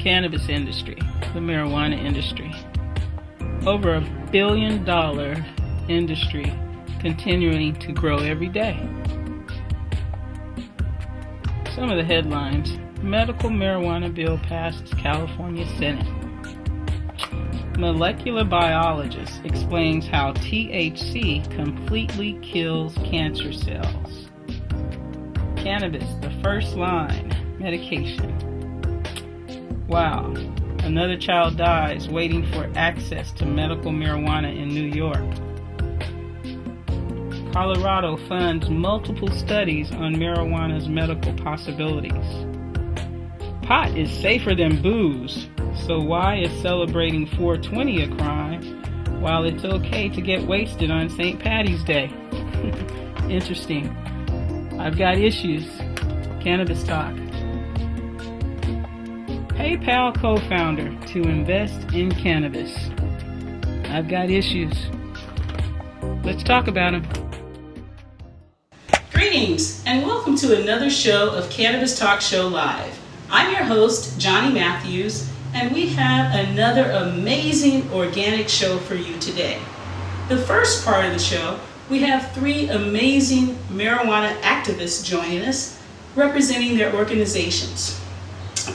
Cannabis industry, the marijuana industry. Over $1 billion industry continuing to grow every day. Some of the headlines. Medical marijuana bill passes California Senate. Molecular biologist explains how THC completely kills cancer cells. Cannabis, the first line medication. Wow. Another child dies waiting for access to medical marijuana in New York. Colorado funds multiple studies on marijuana's medical possibilities. Pot is safer than booze, so why is celebrating 420 a crime while it's okay to get wasted on St. Patty's Day? Interesting. I've got issues. Cannabis talk. PayPal co-founder to invest in cannabis. I've got issues. Let's talk about them. Greetings and welcome to another show of Cannabis Talk Show Live. I'm your host, Johnny Matthews, and we have another amazing organic show for you today. The first part of the show, we have 3 amazing marijuana activists joining us, representing their organizations.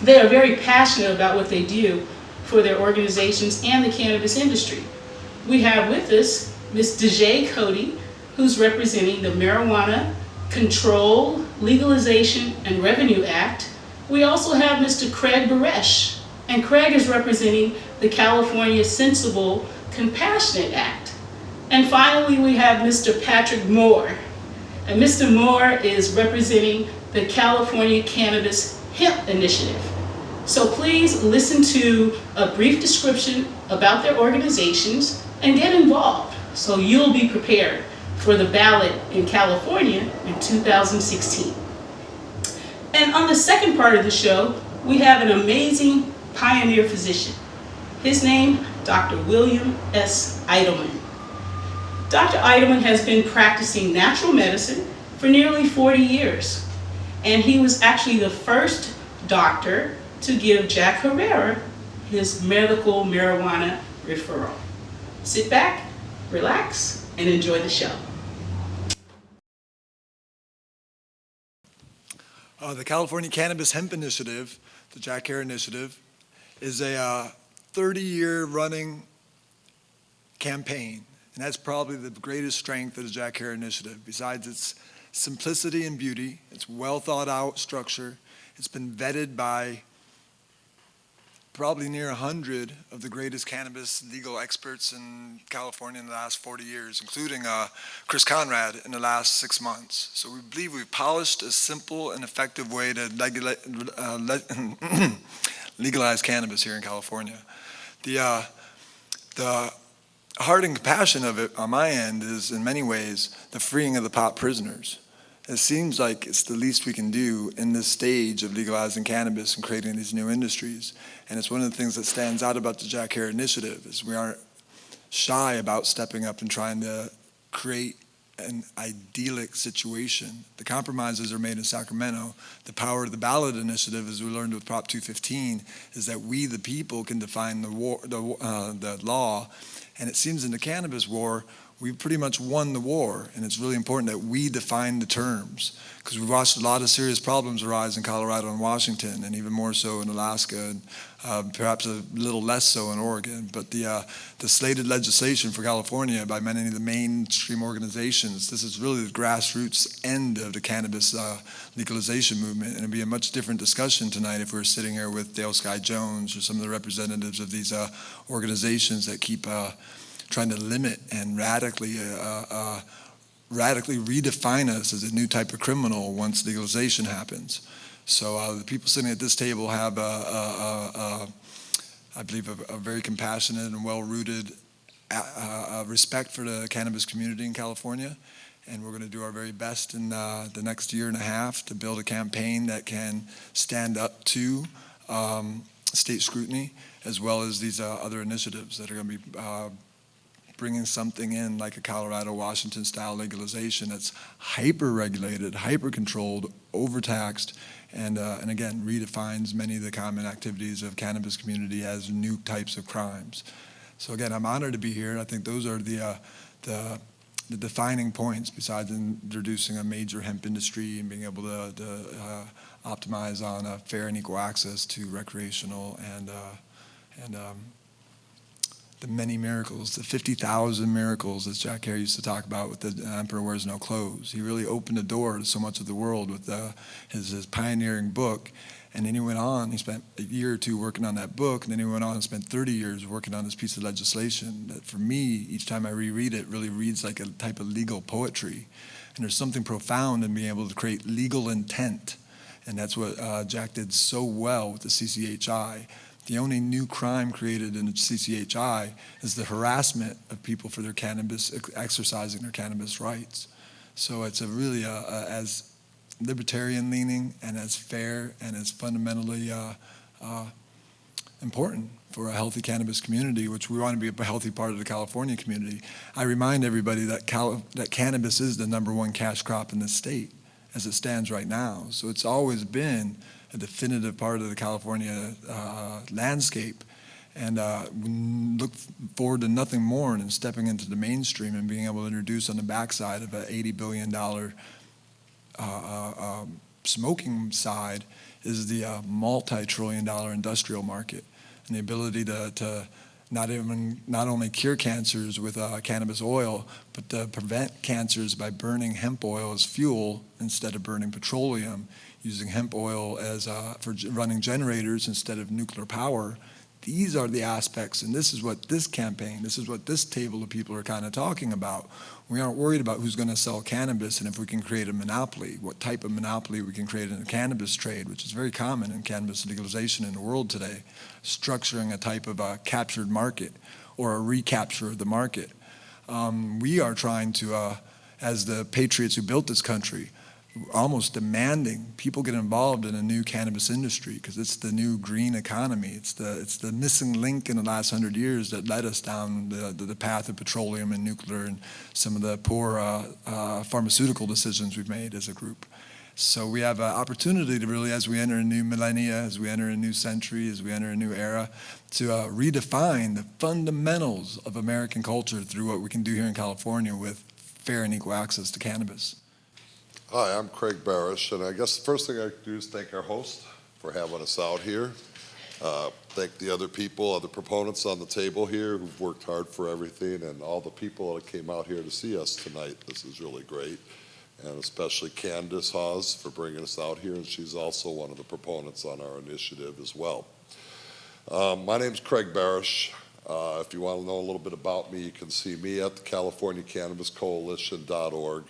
They are very passionate about what they do for their organizations and the cannabis industry. We have with us Ms. Dege Coutee, who's representing the Marijuana Control, Legalization, and Revenue Act. We also have Mr. Craig Beresh, and Craig is representing the California Sensible Compassionate Act. And finally, we have Mr. Patrick Moore, and Mr. Moore is representing the California Cannabis Hemp Initiative. So please listen to a brief description about their organizations and get involved so you'll be prepared for the ballot in California in 2016. And on the second part of the show, we have an amazing pioneer physician. His name, Dr. William S. Eidelman. Dr. Eidelman has been practicing natural medicine for nearly 40 years. And he was actually the first doctor to give Jack Herrera his medical marijuana referral. Sit back, relax, and enjoy the show. The California Cannabis Hemp Initiative, the Jack Herrera Initiative, is a 30-year running campaign. And that's probably the greatest strength of the Jack Herrera Initiative. Besides its simplicity and beauty, its well thought out structure, it's been vetted by probably near 100 of the greatest cannabis legal experts in California in the last 40 years, including Chris Conrad in the last 6 months. So we believe we've polished a simple and effective way to legalize cannabis here in California. The heart and compassion of it on my end is in many ways the freeing of the pot prisoners. It seems like it's the least we can do in this stage of legalizing cannabis and creating these new industries. And it's one of the things that stands out about the Jack Herrera Initiative is we aren't shy about stepping up and trying to create an idyllic situation. The compromises are made in Sacramento. The power of the ballot initiative, as we learned with Prop 215, is that we, the people, can define the law. And it seems in the cannabis war, we've pretty much won the war, and it's really important that we define the terms, because we've watched a lot of serious problems arise in Colorado and Washington, and even more so in Alaska, and perhaps a little less so in Oregon. But the slated legislation for California by many of the mainstream organizations, this is really the grassroots end of the cannabis legalization movement, and it'd be a much different discussion tonight if we were sitting here with Dale Sky Jones or some of the representatives of these organizations that keep trying to limit and radically redefine us as a new type of criminal once legalization happens. So the people sitting at this table have, I believe, a very compassionate and well-rooted respect for the cannabis community in California. And we're going to do our very best in the next year and a half to build a campaign that can stand up to state scrutiny, as well as these other initiatives that are going to be bringing something in like a Colorado, Washington style legalization that's hyper-regulated, hyper-controlled, overtaxed, and again, redefines many of the common activities of cannabis community as new types of crimes. So again, I'm honored to be here. I think those are the defining points, besides introducing a major hemp industry and being able to optimize on fair and equal access to recreational and the many miracles, the 50,000 miracles, as Jack Hare used to talk about with the Emperor Wears No Clothes. He really opened a door to so much of the world with his pioneering book. And then he went on, he spent a year or two working on that book, and then he went on and spent 30 years working on this piece of legislation that for me, each time I reread it, really reads like a type of legal poetry. And there's something profound in being able to create legal intent. And that's what Jack did so well with the CCHI. The only new crime created in the CCHI is the harassment of people for their cannabis, exercising their cannabis rights. So it's a really, as libertarian leaning and as fair and as fundamentally important for a healthy cannabis community, which we want to be a healthy part of the California community. I remind everybody that cannabis is the #1 cash crop in the state as it stands right now. So it's always been a definitive part of the California landscape, and we look forward to nothing more than stepping into the mainstream and being able to introduce on the backside of an $80 billion smoking side is the multi-trillion-dollar industrial market, and the ability to not only cure cancers with cannabis oil, but to prevent cancers by burning hemp oil as fuel instead of burning petroleum, using hemp oil as for running generators instead of nuclear power. These are the aspects, and this is what this campaign, this is what this table of people are kind of talking about. We aren't worried about who's going to sell cannabis and if we can create a monopoly, what type of monopoly we can create in the cannabis trade, which is very common in cannabis legalization in the world today, structuring a type of a captured market or a recapture of the market. We are trying to, as the patriots who built this country, almost demanding people get involved in a new cannabis industry because it's the new green economy. It's the missing link in the last 100 years that led us down the path of petroleum and nuclear and some of the poor pharmaceutical decisions we've made as a group. So we have an opportunity to really, as we enter a new millennia, as we enter a new century, as we enter a new era, to redefine the fundamentals of American culture through what we can do here in California with fair and equal access to cannabis. Hi, I'm Craig Beresh, and I guess the first thing I can do is thank our host for having us out here. Thank the other people, other proponents on the table here who've worked hard for everything, and all the people that came out here to see us tonight. This is really great, and especially Candace Hawes for bringing us out here, and she's also one of the proponents on our initiative as well. My name's Craig Beresh. If you want to know a little bit about me, you can see me at the CaliforniaCannabisCoalition.org.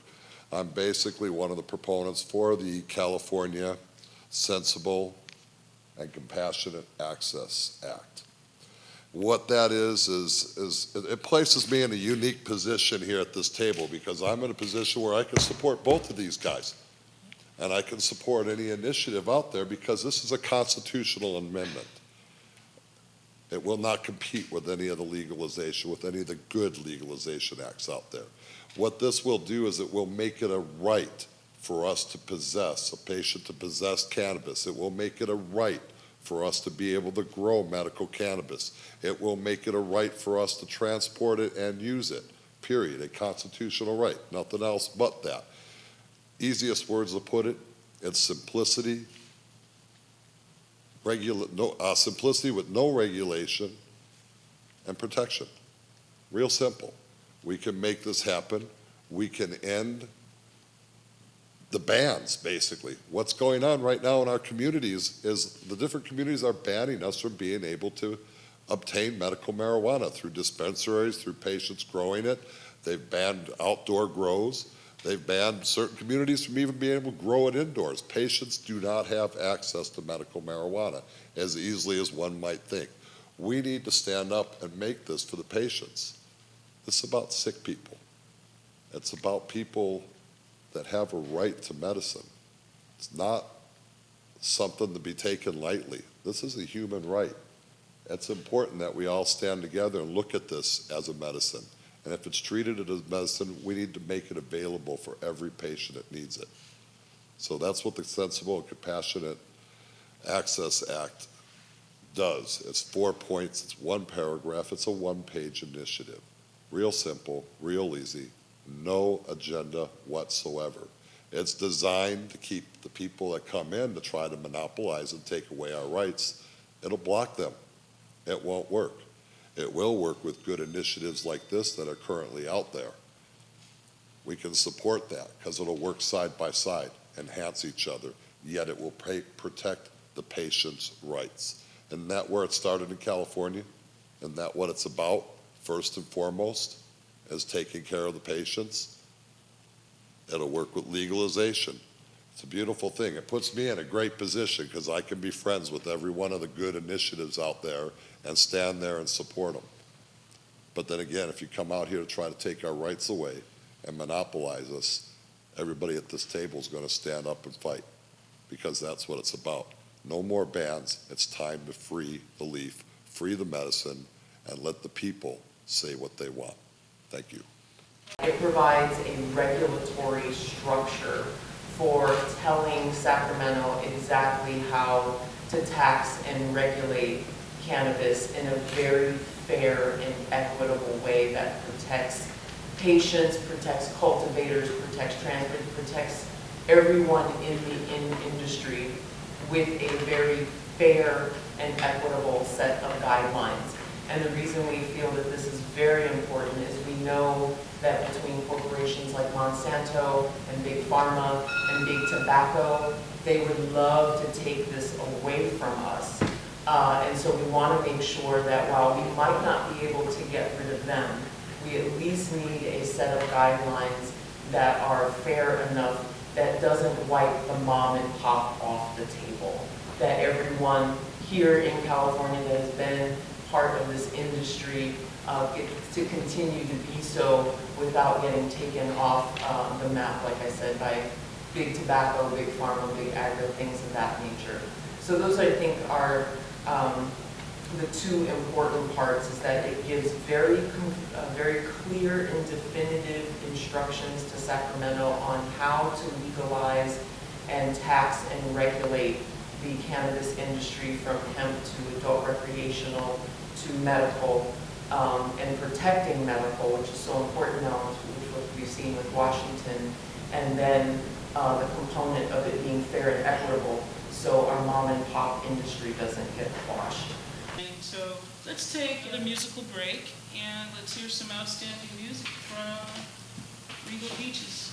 I'm basically one of the proponents for the California Sensible and Compassionate Access Act. What that is it places me in a unique position here at this table because I'm in a position where I can support both of these guys. And I can support any initiative out there because this is a constitutional amendment. It will not compete with any of the legalization, with any of the good legalization acts out there. What this will do is it will make it a right for us to possess, a patient to possess cannabis. It will make it a right for us to be able to grow medical cannabis. It will make it a right for us to transport it and use it, period, a constitutional right, nothing else but that. Easiest words to put it, it's simplicity, simplicity with no regulation and protection. Real simple. We can make this happen. We can end the bans, basically. What's going on right now in our communities is the different communities are banning us from being able to obtain medical marijuana through dispensaries, through patients growing it. They've banned outdoor grows. They've banned certain communities from even being able to grow it indoors. Patients do not have access to medical marijuana as easily as one might think. We need to stand up and make this for the patients. This is about sick people. It's about people that have a right to medicine. It's not something to be taken lightly. This is a human right. It's important that we all stand together and look at this as a medicine And if it's treated as medicine, we need to make it available for every patient that needs it. So that's what the Sensible and Compassionate Access Act does. It's 4 points, it's 1 paragraph, it's a 1-page initiative. Real simple, real easy, no agenda whatsoever. It's designed to keep the people that come in to try to monopolize and take away our rights. It'll block them. It won't work. It will work with good initiatives like this that are currently out there. We can support that because it'll work side by side, enhance each other, yet it will protect the patient's rights. Isn't that where it started in California? Isn't that what it's about, first and foremost, is taking care of the patients? It'll work with legalization. It's a beautiful thing. It puts me in a great position because I can be friends with every one of the good initiatives out there and stand there and support them. But then again, if you come out here to try to take our rights away and monopolize us, everybody at this table is going to stand up and fight because that's what it's about. No more bans. It's time to free the leaf, free the medicine, and let the people say what they want. Thank you. It provides a regulatory structure for telling Sacramento exactly how to tax and regulate cannabis in a very fair and equitable way that protects patients, protects cultivators, protects transmitters, protects everyone in the industry with a very fair and equitable set of guidelines. And the reason we feel that this is very important is we know that between corporations like Monsanto and Big Pharma and Big Tobacco, they would love to take this away from us. And so we want to make sure that while we might not be able to get rid of them, we at least need a set of guidelines that are fair enough that doesn't wipe the mom and pop off the table. That everyone here in California that has been part of this industry gets to continue to be so without getting taken off the map, like I said, by big tobacco, big pharma, big agro, things of that nature. So those, I think, are the two important parts, is that it gives very clear and definitive instructions to Sacramento on how to legalize and tax and regulate the cannabis industry, from hemp to adult recreational to medical, and protecting medical, which is so important now, which we've seen with Washington, and then the component of it being fair and equitable, so our mom and pop industry doesn't get washed. And so let's take a musical break and let's hear some outstanding music from Regal Beaches.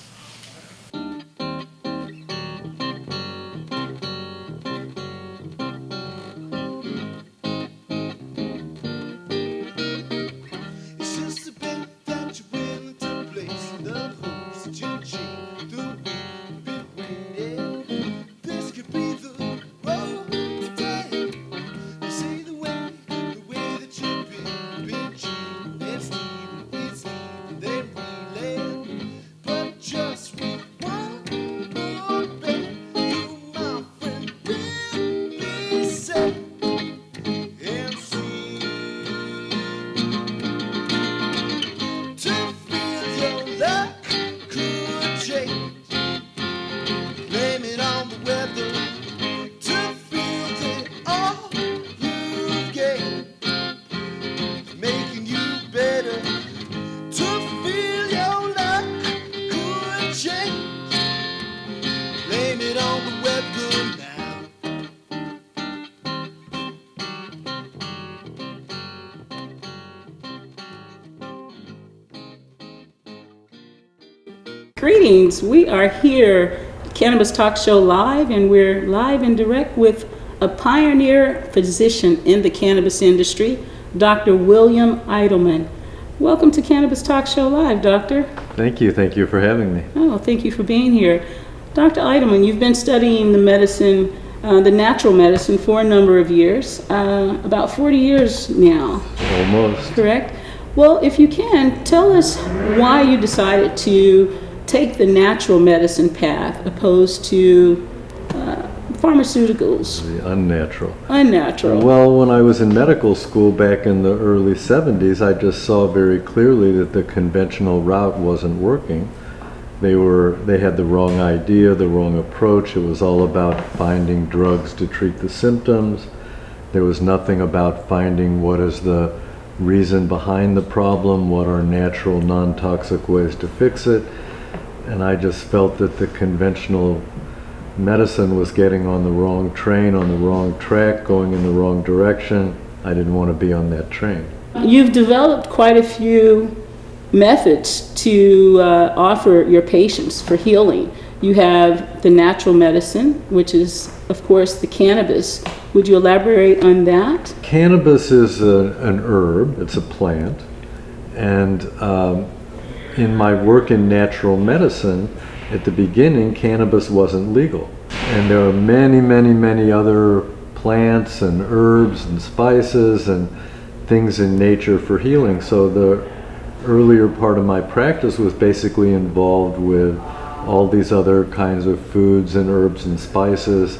Greetings, we are here, Cannabis Talk Show Live, and we're live and direct with a pioneer physician in the cannabis industry, Dr. William Eidelman. Welcome to Cannabis Talk Show Live, Doctor. Thank you for having me. Oh, thank you for being here. Dr. Eidelman, you've been studying the medicine, the natural medicine, for a number of years, about 40 years now. Almost. Correct? Well, if you can, tell us why you decided to take the natural medicine path opposed to pharmaceuticals, The unnatural. unnatural. Well, when I was in medical school back in the early 70s, I just saw very clearly that the conventional route wasn't working. They had the wrong idea, the wrong approach. It was all about finding drugs to treat the symptoms. There was nothing about finding what is the reason behind the problem, what are natural, non-toxic ways to fix it. And I just felt that the conventional medicine was getting on the wrong train, on the wrong track, going in the wrong direction. I didn't want to be on that train. You've developed quite a few methods to offer your patients for healing. You have the natural medicine, which is, of course, the cannabis. Would you elaborate on that? Cannabis is an herb, it's a plant, and in my work in natural medicine, at the beginning, cannabis wasn't legal. And there are many, many, many other plants and herbs and spices and things in nature for healing. So the earlier part of my practice was basically involved with all these other kinds of foods and herbs and spices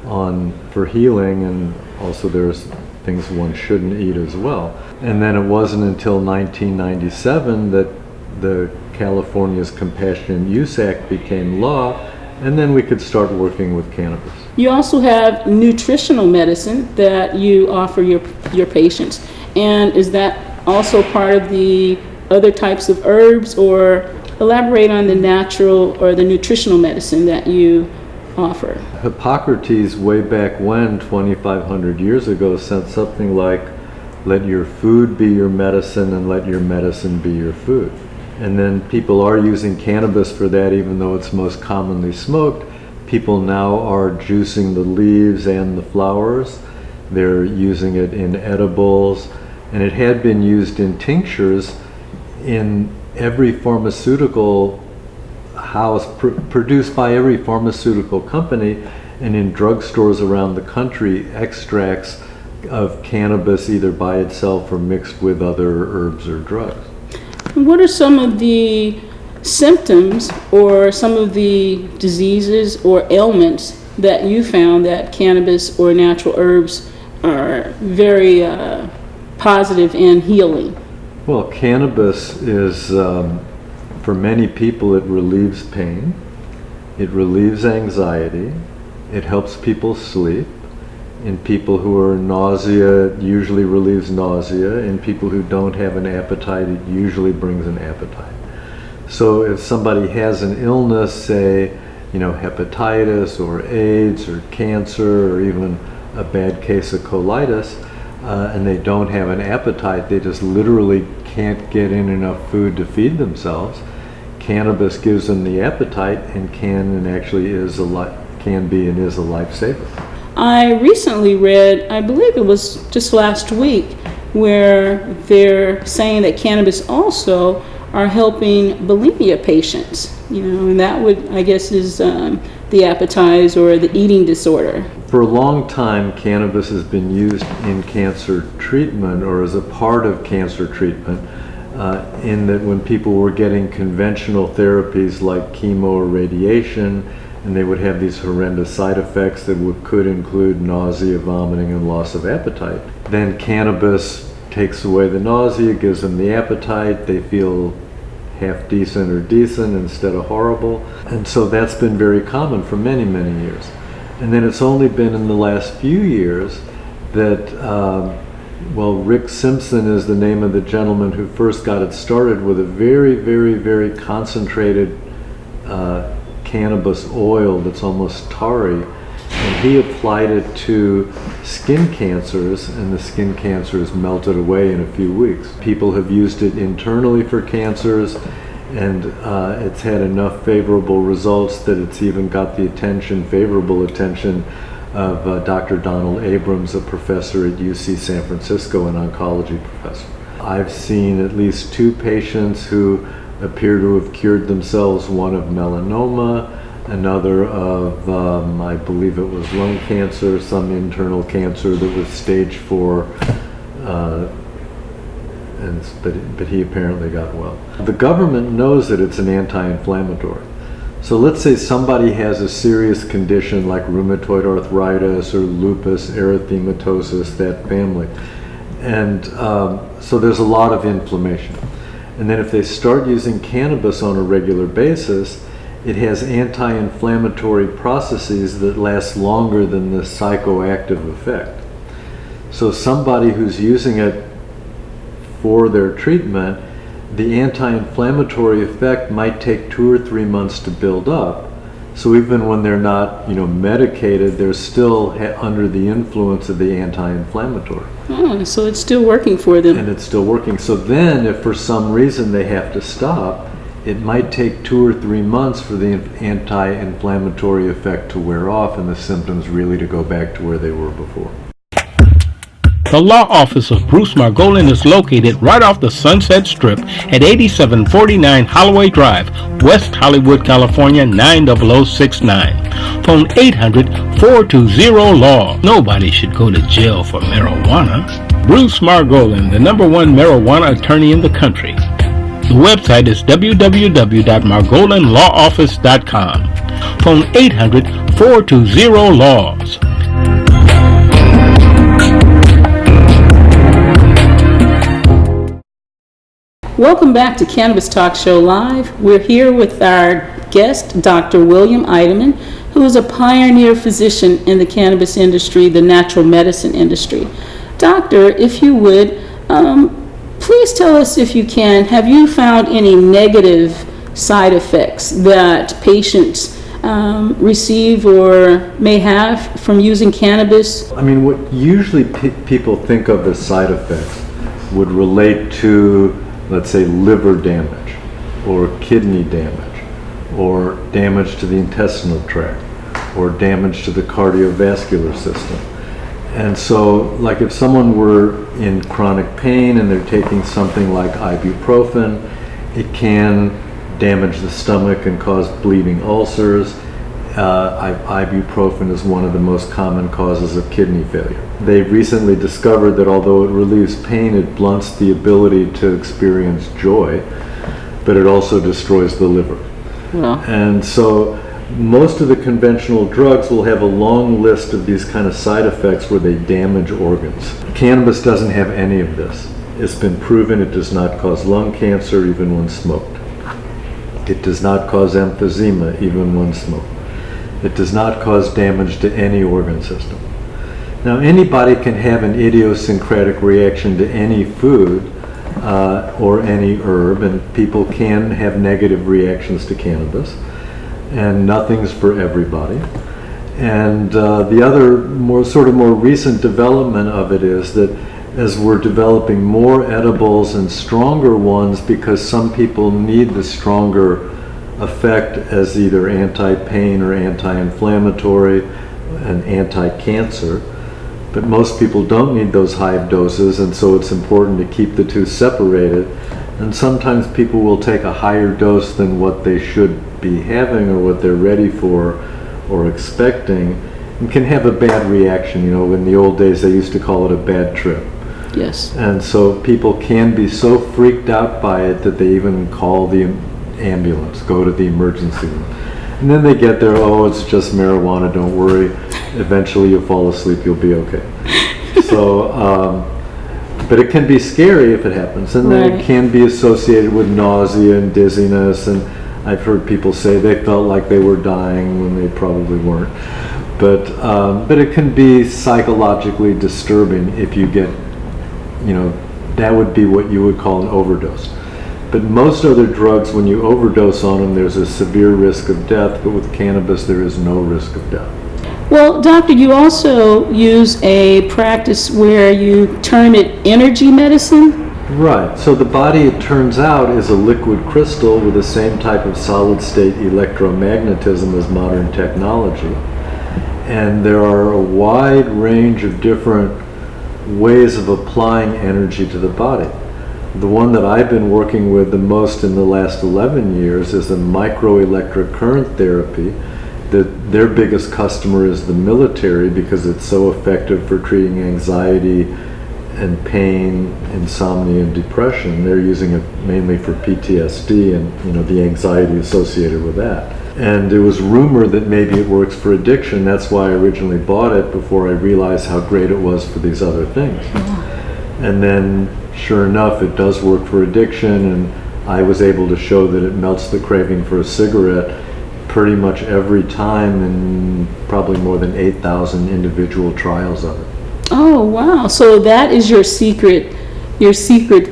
for healing, and also there's things one shouldn't eat as well. And then it wasn't until 1997 that the California's Compassionate Use Act became law, and then we could start working with cannabis. You also have nutritional medicine that you offer your patients. And is that also part of the other types of herbs, or elaborate on the natural or the nutritional medicine that you offer? Hippocrates, way back when, 2,500 years ago, said something like, let your food be your medicine and let your medicine be your food. And then people are using cannabis for that, even though it's most commonly smoked. People now are juicing the leaves and the flowers. They're using it in edibles, and it had been used in tinctures in every pharmaceutical house, produced by every pharmaceutical company, and in drugstores around the country, extracts of cannabis either by itself or mixed with other herbs or drugs. What are some of the symptoms or some of the diseases or ailments that you found that cannabis or natural herbs are very positive in healing? Well, cannabis is, for many people, it relieves pain, it relieves anxiety, it helps people sleep. In people who are nausea, it usually relieves nausea. In people who don't have an appetite, it usually brings an appetite. So if somebody has an illness, say, hepatitis or AIDS or cancer or even a bad case of colitis, and they don't have an appetite, they just literally can't get in enough food to feed themselves, cannabis gives them the appetite and can is a lifesaver. I recently read, I believe it was just last week, where they're saying that cannabis also are helping bulimia patients, and that would, I guess, is the appetite or the eating disorder. For a long time, cannabis has been used in cancer treatment or as a part of cancer treatment, in that when people were getting conventional therapies like chemo or radiation, and they would have these horrendous side effects that could include nausea, vomiting, and loss of appetite. Then cannabis takes away the nausea, gives them the appetite, they feel half decent or decent instead of horrible. And so that's been very common for many, many years. And then it's only been in the last few years that, Rick Simpson is the name of the gentleman who first got it started with a very, very, very concentrated cannabis oil that's almost tarry, and he applied it to skin cancers, and the skin cancers melted away in a few weeks. People have used it internally for cancers, and it's had enough favorable results that it's even got the favorable attention of Dr. Donald Abrams, a professor at UC San Francisco, an oncology professor. I've seen at least 2 patients who appear to have cured themselves, one of melanoma, another of, I believe it was lung cancer, some internal cancer that was stage 4, but he apparently got well. The government knows that it's an anti-inflammatory. So let's say somebody has a serious condition like rheumatoid arthritis or lupus, erythematosus, that family. And so there's a lot of inflammation. And then if they start using cannabis on a regular basis, it has anti-inflammatory processes that last longer than the psychoactive effect. So somebody who's using it for their treatment, the anti-inflammatory effect might take 2 or 3 months to build up. So even when they're not, medicated, they're still under the influence of the anti-inflammatory. Oh, so it's still working for them. And it's still working. So then if for some reason they have to stop, it might take 2 or 3 months for the anti-inflammatory effect to wear off and the symptoms really to go back to where they were before. The law office of Bruce Margolin is located right off the Sunset Strip at 8749 Holloway Drive, West Hollywood, California 90069. Phone 800-420-LAW. Nobody should go to jail for marijuana. Bruce Margolin, the #1 marijuana attorney in the country. The website is www.margolinlawoffice.com. Phone 800-420-LAWS. Welcome back to Cannabis Talk Show Live. We're here with our guest, Dr. William Eidelman, who is a pioneer physician in the cannabis industry, the natural medicine industry. Doctor, if you would, please tell us, if you can, have you found any negative side effects that patients receive or may have from using cannabis? I mean, what usually people think of as side effects would relate to, let's say, liver damage or kidney damage or damage to the intestinal tract or damage to the cardiovascular system. And so, like if someone were in chronic pain and they're taking something like ibuprofen, it can damage the stomach and cause bleeding ulcers. Ibuprofen is one of the most common causes of kidney failure. They've recently discovered that although it relieves pain, it blunts the ability to experience joy, but it also destroys the liver. Well, And so most of the conventional drugs will have a long list of these kind of side effects where they damage organs. Cannabis doesn't have any of this. It's been proven it does not cause lung cancer even when smoked. It does not cause emphysema even when smoked. It does not cause damage to any organ system. Now, anybody can have an idiosyncratic reaction to any food or any herb, and people can have negative reactions to cannabis, and nothing's for everybody. And the other more recent development of it is that as we're developing more edibles and stronger ones, because some people need the stronger effect as either anti-pain or anti-inflammatory and anti-cancer, but most people don't need those high doses, and so it's important to keep the two separated. And sometimes people will take a higher dose than what they should be having or what they're ready for or expecting, and can have a bad reaction. In the old days they used to call it a bad trip. yes. And so people can be so freaked out by it that they even call the ambulance, go to the emergency room. And then they get there, oh, it's just marijuana, don't worry. Eventually you'll fall asleep, you'll be okay. So, but it can be scary if it happens. And then Right. it can be associated with nausea and dizziness. And I've heard people say they felt like they were dying when they probably weren't. But it can be psychologically disturbing if you get, that would be what you would call an overdose. But most other drugs, when you overdose on them, there's a severe risk of death, but with cannabis, there is no risk of death. Well, doctor, you also use a practice where you term it energy medicine? Right, so the body, it turns out, is a liquid crystal with the same type of solid-state electromagnetism as modern technology. And there are a wide range of different ways of applying energy to the body. The one that I've been working with the most in the last 11 years is the microelectric current therapy. Their biggest customer is the military because it's so effective for treating anxiety and pain, insomnia, and depression. They're using it mainly for PTSD and the anxiety associated with that. And there was rumor that maybe it works for addiction. That's why I originally bought it, before I realized how great it was for these other things. And then, sure enough, it does work for addiction, and I was able to show that it melts the craving for a cigarette pretty much every time in probably more than 8,000 individual trials of it. Oh, wow. So that is your secret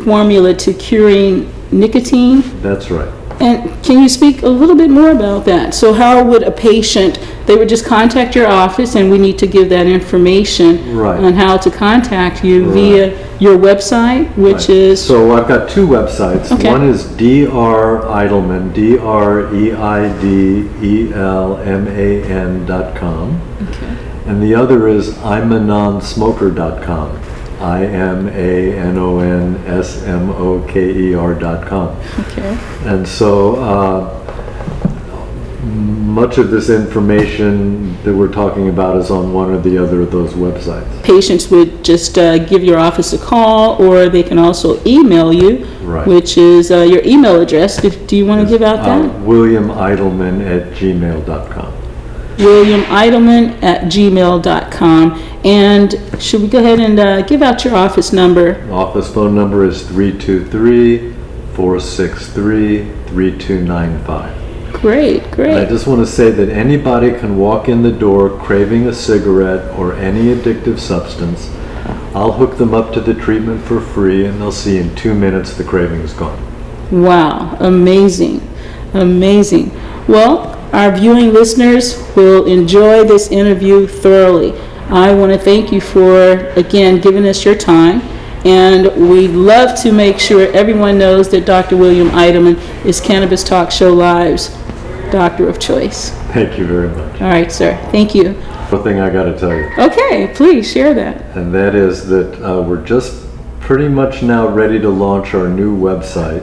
formula to curing nicotine? That's right. And can you speak a little bit more about that? So how would a patient, they would just contact your office, and we need to give that information Right. on how to contact you Right. via your website, which Right. is... So I've got two websites. Okay. One is Dr. Eidelman, DREIDELMAN.com. Okay. And the other is I'mANonsmoker.com. I'mANonsmoker.com. Okay. And so much of this information that we're talking about is on one or the other of those websites. Patients would just give your office a call, or they can also email you, Right. which is your email address. Do you want to give out that? WilliamEidelman@gmail.com. WilliamEidelman@gmail.com. And should we go ahead and give out your office number? Office phone number is 323-463-3295. Great, I great. just want to say that anybody can walk in the door craving a cigarette or any addictive substance. I'll hook them up to the treatment for free, and they'll see in 2 minutes the craving's gone. Wow, amazing, amazing. Well, our viewing listeners will enjoy this interview thoroughly. I want to thank you for, again, giving us your time. And we'd love to make sure everyone knows that Dr. William Eidelman is Cannabis Talk Show Live's doctor of choice. Thank you very much. All right, sir. Thank you. One thing I got to tell you, Okay, please share that. and that is that we're just pretty much now ready to launch our new website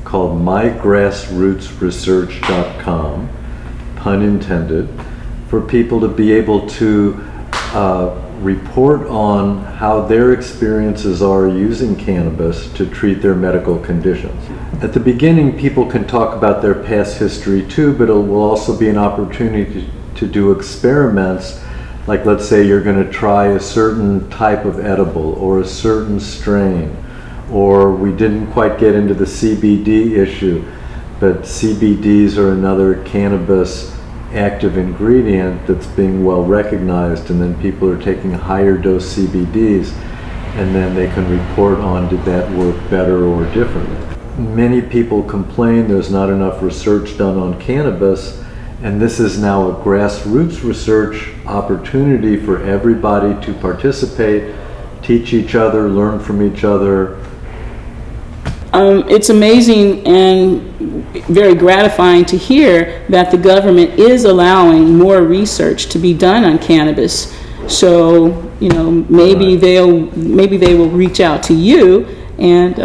called mygrassrootsresearch.com, pun intended, for people to be able to report on how their experiences are using cannabis to treat their medical conditions. At the beginning, people can talk about their past history too, but it will also be an opportunity to do experiments. Like, let's say you're going to try a certain type of edible or a certain strain, or we didn't quite get into the CBD issue, but CBDs are another cannabis active ingredient that's being well recognized, and then people are taking higher dose CBDs, and then they can report on did that work better or differently. Many people complain there's not enough research done on cannabis, and this is now a grassroots research opportunity for everybody to participate, teach each other, learn from each other. It's amazing and very gratifying to hear that the government is allowing more research to be done on cannabis. So, maybe they will reach out to you, and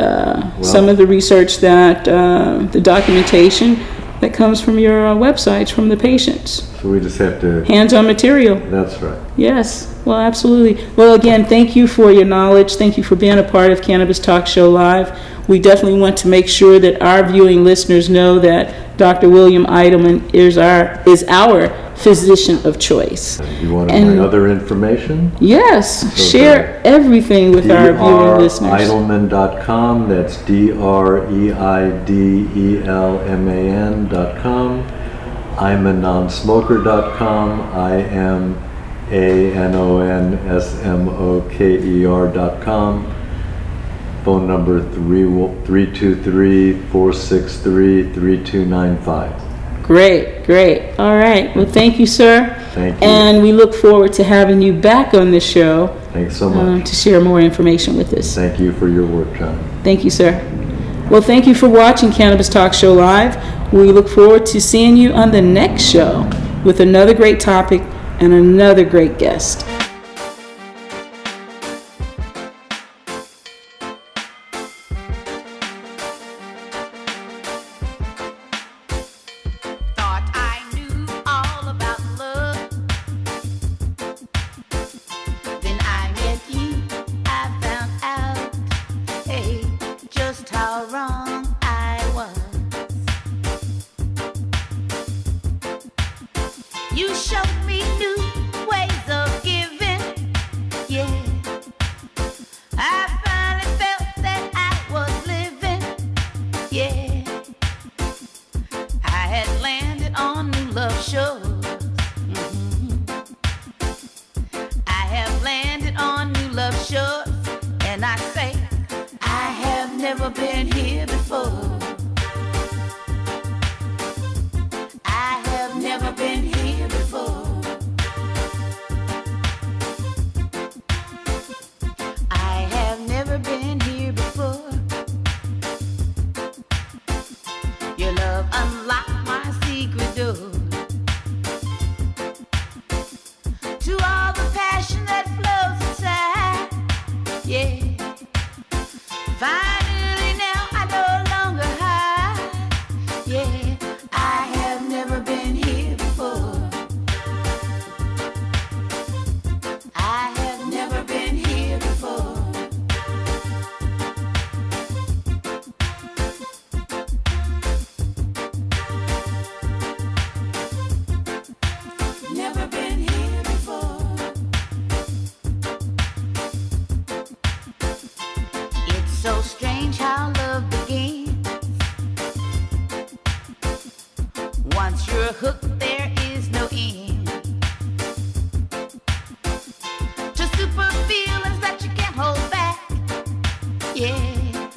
some of the research that the documentation that comes from your websites from the patients. So we just have to, Hands-on material. that's right. Yes, well, absolutely. Well, again, thank you for your knowledge. Thank you for being a part of Cannabis Talk Show Live. We definitely want to make sure that our viewing listeners know that Dr. William Eidelman is our physician of choice. You want And- my other information? Yes, share everything with our viewing listeners. Eidelman.com, that's DREIDELMAN.com. I'mANonsmoker.com, I'mANonsmoker.com. Phone number 323-463-3295. Great, great. All right. Well, thank you, sir. Thank you. And we look forward to having you back on this show Thanks so much. to share more information with us. Thank you for your work, John. Thank you, sir. Well, thank you for watching Cannabis Talk Show Live. We look forward to seeing you on the next show with another great topic and another great guest. Thought I knew all about love. Then I met you, I found out, hey, just how wrong I was. and I say, I have never been here before. I have never been here before. I have never been here before. Your love unlocked my secret door to all the passion that flows inside. Yeah. Finally now I no longer hide. Yeah. I have never been here before. I have never been here before. Never been here before. It's so strange how love begins. Once you're hooked, there is no end to super feelings that you can't hold back. Yeah,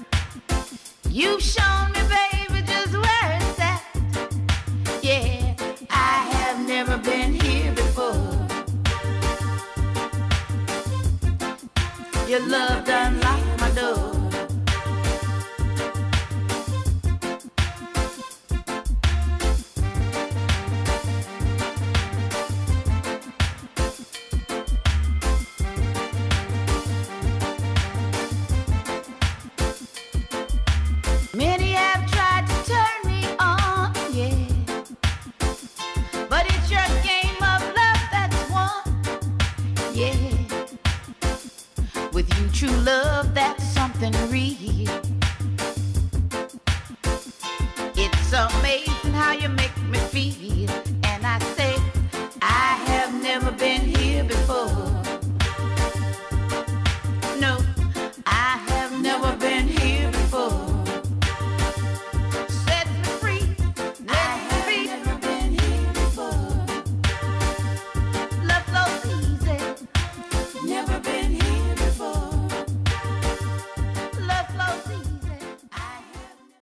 you've shown me, baby, just where it's at. Yeah, I have never been here before. Your love done locked my door. Many have tried to turn me on, yeah, but it's your game of love that's won, yeah. With you, true love, that's something real. It's amazing how you make me